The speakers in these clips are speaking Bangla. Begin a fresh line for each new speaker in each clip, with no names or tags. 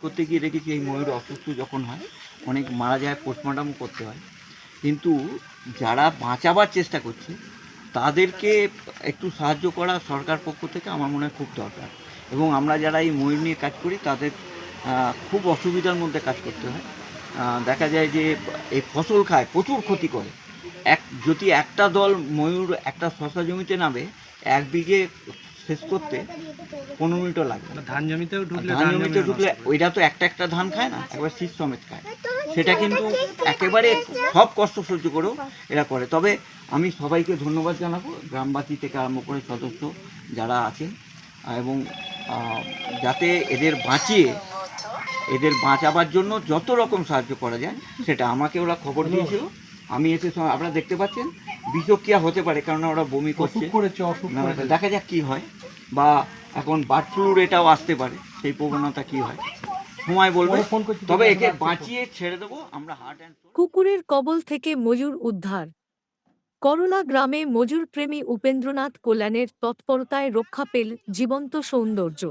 করতে গিয়ে দেখেছি এই ময়ূর অসুস্থ যখন হয় অনেক মারা যায়, পোস্টমর্টম করতে হয়। কিন্তু যারা বাঁচাবার চেষ্টা করছে তাদেরকে একটু সাহায্য করা সরকার পক্ষ থেকে আমার মনে হয় খুব দরকার। এবং আমরা যারা এই ময়ূর নিয়ে কাজ করি তাদের খুব অসুবিধার মধ্যে কাজ করতে হয়। দেখা যায় যে এই ফসল খায়, প্রচুর ক্ষতি করে। যদি একটা দল ময়ূর একটা শশা জমিতে নামে, ১ বিঘে শেষ করতে ১৫ মিনিটও লাগবে না।
ধান জমিতেও
ঢুকলে ওইটা তো একটা ধান খায় না, একবার শীষ সমেত খায়। সেটা কিন্তু একেবারে সব কষ্ট সহ্য করেও এরা করে। তবে আমি সবাইকে ধন্যবাদ জানাবো, গ্রামবাসী থেকে আরম্ভ করে সদস্য যারা আছেন, এবং যাতে এদের বাঁচাবার জন্য যত রকম সাহায্য করা যায় সেটা আমাকে ওরা খবর দিয়েছিল। আমি এসে আপনারা দেখতে পাচ্ছেন বিষক্রিয়া হতে পারে, কারণ ওরা বমি করছে। দেখা যাক কী হয়, বা এখন বার্ড ফ্লুর এটাও আসতে পারে, সেই প্রবণতা কী হয় সময় বলবে। তবে একে বাঁচিয়ে ছেড়ে দেবো আমরা।
কুকুরের কবল থেকে ময়ূর উদ্ধার। করলা গ্রামে ময়ূর প্রেমী উপেন্দ্রনাথ কল্যাণের তৎপরতায় রক্ষা পেল জীবন্ত সৌন্দর্য।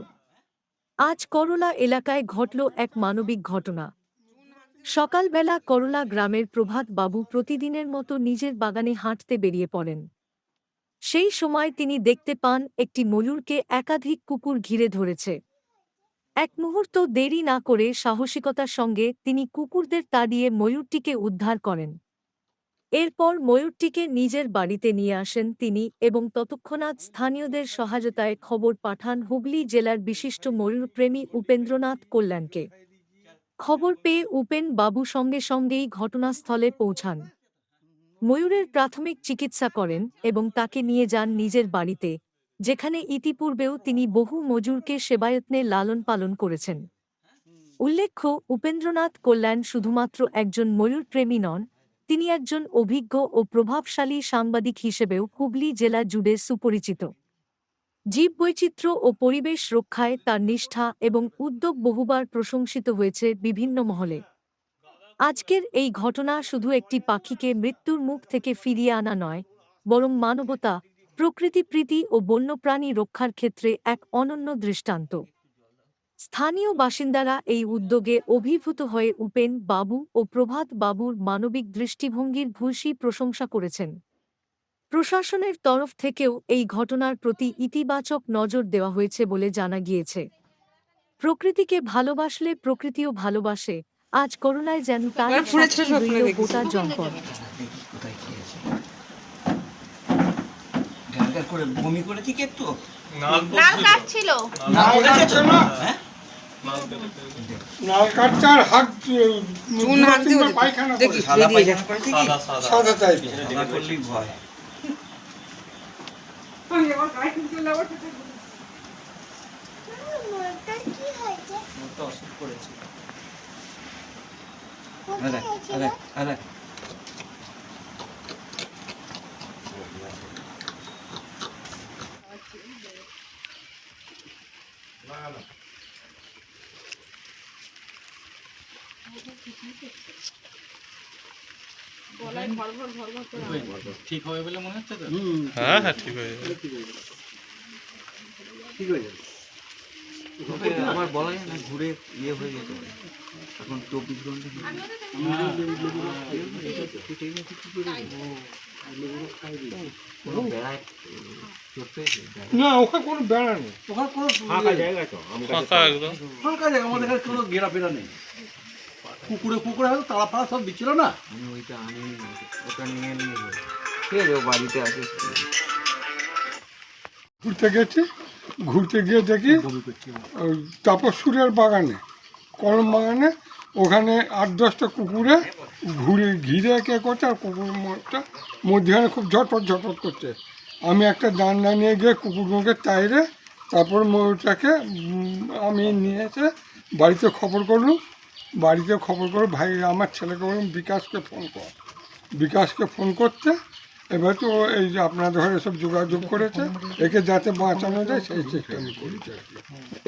আজ করলা এলাকায় ঘটল এক মানবিক ঘটনা। সকালবেলা করলা গ্রামের প্রভাত বাবু প্রতিদিনের মতো নিজের বাগানে হাঁটতে বেরিয়ে পড়েন। সেই সময় তিনি দেখতে পান একটি ময়ূরকে একাধিক কুকুর ঘিরে ধরেছে। এক মুহূর্ত দেরি না করে সাহসিকতার সঙ্গে তিনি কুকুরদের তাড়িয়ে ময়ূরটিকে উদ্ধার করেন। এরপর ময়ূরটিকে নিজের বাড়িতে নিয়ে আসেন তিনি এবং তৎক্ষণাৎ স্থানীয়দের সহায়তায় খবর পাঠান হুগলি জেলার বিশিষ্ট ময়ূরপ্রেমী উপেন্দ্রনাথ কল্যাণকে। খবর পেয়ে উপেন বাবু সঙ্গে সঙ্গেই ঘটনাস্থলে পৌঁছান। ময়ূরের প্রাথমিক চিকিৎসা করেন এবং তাকে নিয়ে যান নিজের বাড়িতে, যেখানে ইতিপূর্বেও তিনি বহু ময়ূরকে সেবাযত্নে লালন পালন করেছেন। উল্লেখ্য, উপেন্দ্রনাথ কল্যাণ শুধুমাত্র একজন ময়ূরপ্রেমী নন, তিনি একজন অভিজ্ঞ ও প্রভাবশালী সাংবাদিক হিসেবেও হুগলি জেলা জুড়ে সুপরিচিত। জীববৈচিত্র্য ও পরিবেশ রক্ষায় তার নিষ্ঠা এবং উদ্যোগ বহুবার প্রশংসিত হয়েছে বিভিন্ন মহলে। আজকের এই ঘটনা শুধু একটি পাখিকে মৃত্যুর মুখ থেকে ফিরিয়ে আনা নয়, বরং মানবতা, প্রকৃতিপ্রীতি ও বন্যপ্রাণী রক্ষার ক্ষেত্রে এক অনন্য দৃষ্টান্ত। স্থানীয় বাসিন্দারা এই উদ্যোগে অভিভূত হয়ে উপেন বাবু ও প্রভাত বাবুর মানবিক দৃষ্টিভঙ্গির ভূয়সী প্রশংসা করেছেন। প্রশাসনের তরফ থেকেও এই ঘটনার প্রতি ইতিবাচক নজর দেওয়া হয়েছে বলে জানা গিয়েছে। প্রকৃতিকে ভালোবাসলে প্রকৃতিও ভালোবাসে, আজ করলায় যেন তার সাক্ষী রইল গোটা জনপদ।
করে বমি করেছি কি একটু
নাল কাটছিল
নাল কাটছে আর হাত চুন হাত দিয়ে পায়খানা
দেখি সাদা পায়খানা করেছি কি
সাদা টাইপের
সাদা করলেই ভয়। অসুখ করেছে
ঠিক হবে বলে মনে হচ্ছে তো?
হ্যাঁ হ্যাঁ ঠিক হয়ে যাবে।
ঠিক হয়ে যাবে। আমার বলা যায় না, ঘুরে ইয়ে হয়ে যেতে পারে। এখন 24 ঘন্টা
না, ওখানে কোনো বেড়া নেই, ওখানে কোনো
ফাঁকা জায়গা তো, ফাঁকা একদম
ফাঁকা জায়গা, আমাদের এখানে কোনো ঘেরা ফেরা নেই। কুকুরে হয়তো তালা ফাড়া সব দিচ্ছিল না।
আমি ওইটা আনিনি, ওটা নিয়ে ঠিক আছে, ও বাড়িতে আছে।
ঘুরতে গিয়ে দেখি ওই তাপসুরের বাগানে, কলম বাগানে, ওখানে 8-10টা কুকুরে ঘিরে কে করছে, আর কুকুরটা মধ্যখানে খুব ঝটপট করছে। আমি একটা ডান্ডা নিয়ে গিয়ে কুকুরগুলোকে তাইরে তারপর ময়ূরটাকে আমি নিয়ে এসে বাড়িতে খবর করলুম। বাড়িতে খবর করে ভাই আমার ছেলেকে বললাম বিকাশকে ফোন কর। বিকাশকে ফোন করতে এবার তো এই যে আপনাদের ঘরে সব যোগাযোগ করেছে, একে যাতে বাঁচানো যায় সেই চেষ্টা আমি করেছি।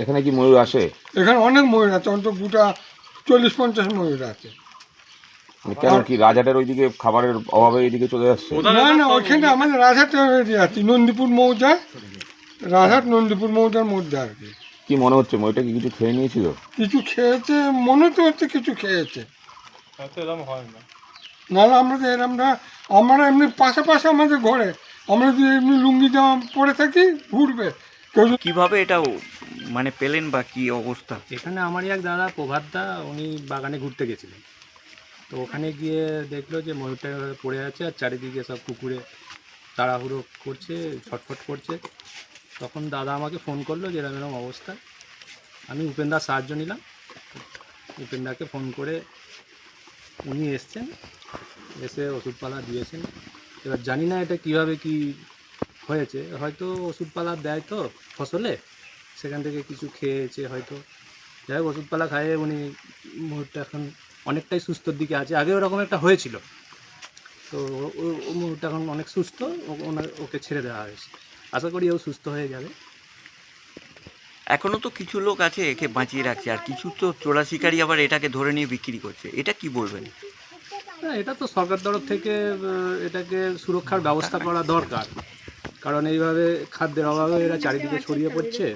এখানে কি ময়ূর আসে?
এখানে অনেক ময়ূর আছে, অন্তত গোটা 40-50 ময়ূর আছে।
কেন কি রাজহাটের ওইদিকে খাবারের অভাবে এইদিকে চলে আসছে?
না, ওইখানে আমাদের রাজহাট আছি, নন্দীপুর মৌজা, রাজহাট নন্দীপুর মৌজার মধ্যে আর কি।
কি মনে হচ্ছে ময়ূরটা কি কিছু খেয়ে নিয়েছিল?
কিছু খেয়েছে, মনে তো হচ্ছে কিছু খেয়েছে।
হয়তো এরকম হয় না।
নাহলে আমরা এমনি পাশাপাশি আমাদের ঘরে আমরা যদি এমনি লুঙ্গি জামা পরে থাকি ঘুরবে কেউ যদি
কিভাবে এটা মানে পেলেন বা কি অবস্থা?
এখানে আমারই এক দাদা প্রভাতদা, উনি বাগানে ঘুরতে গেছিলেন। তো ওখানে গিয়ে দেখলো যে ময়ূরটা এভাবে পড়ে আছে আর চারিদিকে সব কুকুরে তাড়াহুড়ো করছে, ছটফট করছে। তখন দাদা আমাকে ফোন করলো যে এরকম এরকম অবস্থা। আমি উপেনদার সাহায্য নিলাম। উপেনদাকে ফোন করে উনি এসছেন, এসে ওষুধপালা দিয়েছেন। এবার জানি না এটা কিভাবে কি হয়েছে, হয়তো ওষুধপালা দেয় তো ফসলে, সেখান থেকে কিছু খেয়েছে হয়তো। যাই হোক, ওষুধপালা খাইয়ে উনি মুহূর্তে এখন অনেকটাই সুস্থর দিকে আছে। আগে ওরকম একটা হয়েছিল, তো ও মুহূর্তে এখন অনেক সুস্থ। ওকে ছেড়ে দেওয়া হয়েছে, আশা করি ও সুস্থ হয়ে যাবে।
এখনো তো কিছু লোক আছে একে বাঁচিয়ে রাখছে, আর কিছু তো চোরা শিকারী আবার এটাকে ধরে নিয়ে বিক্রি করছে, এটা কি বলবেন?
না, এটা তো সরকার তরফ থেকে এটাকে সুরক্ষার ব্যবস্থা করা দরকার, কারণ এইভাবে খাদ্যের অভাবে এরা চারিদিকে ছড়িয়ে পড়ছে।